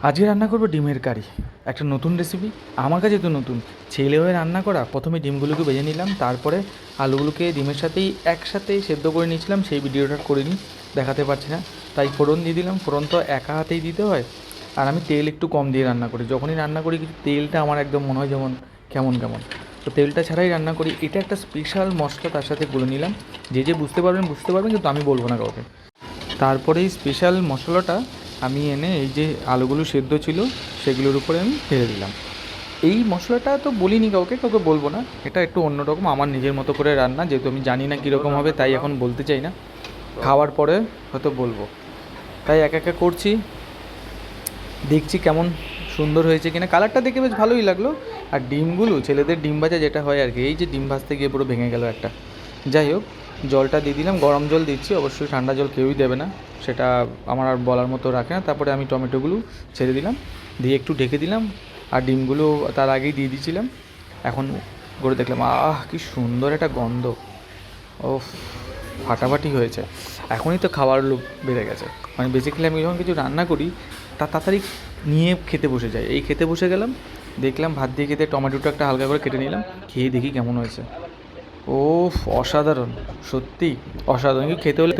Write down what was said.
আজকে রান্না করবো ডিমের কারি। একটা নতুন রেসিপি, আমার কাছে তো নতুন। ছেলে হয়ে রান্না করা। প্রথমে ডিমগুলোকে ভেজে নিলাম, তারপরে আলুগুলোকে ডিমের সাথেই একসাথে সেদ্ধ করে নিয়েছিলাম। সেই ভিডিওটা করিনি, দেখাতে পারছি না। তাই ফোড়ন দিয়ে দিলাম। ফোড়ন তো একা হাতেই দিতে হয়, আর আমি তেল একটু কম দিয়ে রান্না করি। যখনই রান্না করি কিছু তেলটা আমার একদম মনে হয় যেমন কেমন কেমন, তো তেলটা ছাড়াই রান্না করি। এটা একটা স্পেশাল মশলা তার সাথে গুলে নিলাম। যে যে বুঝতে পারবেন বুঝতে পারবেন, কিন্তু আমি বলবো না কাউকে। তারপরে এই স্পেশাল মশলাটা আমি এনে এই যে আলুগুলো সেদ্ধ ছিল সেগুলোর উপরে আমি ঢেলে দিলাম। এই মশলাটা তো বলিনি কাউকে, কাউকে বলবো না। এটা একটু অন্যরকম, আমার নিজের মতো করে রান্না, যেহেতু আমি জানি না কীরকম হবে তাই এখন বলতে চাই না। খাওয়ার পরে হয়তো বলবো। তাই একা একা করছি, দেখছি কেমন সুন্দর হয়েছে কিনা। কালারটা দেখে বেশ ভালোই লাগলো। আর ডিমগুলো, ছেলেদের ডিম ভাজা যেটা হয় আর কি, এই যে ডিম ভাজতে গিয়ে পুরো ভেঙে গেল একটা। যাই হোক, জলটা দিয়ে দিলাম, গরম জল দিচ্ছি, অবশ্যই ঠান্ডা জল কেউই দেবে না, সেটা আমার আর বলার মতো রাখে না। তারপরে আমি টমেটোগুলো ছেড়ে দিলাম, দিয়ে একটু ঢেকে দিলাম। আর ডিমগুলো তার আগেই দিয়ে দিয়েছিলাম। এখন করে দেখলাম, কি সুন্দর একটা গন্ধ! ও, ফাটাফাটি হয়েছে। এখনই তো খাওয়ার লোভ বেড়ে গেছে। মানে বেসিক্যালি আমি যখন কিছু রান্না করি তা তাড়াতাড়ি নিয়ে খেতে বসে যাই। এই খেতে বসে গেলাম, দেখলাম ভাত দিয়ে খেতে টমেটোটা একটা হালকা করে কেটে নিলাম, খেয়ে দেখি কেমন হয়েছে। ও, অসাধারণ, সত্যি অসাধারণ। খেতে হলে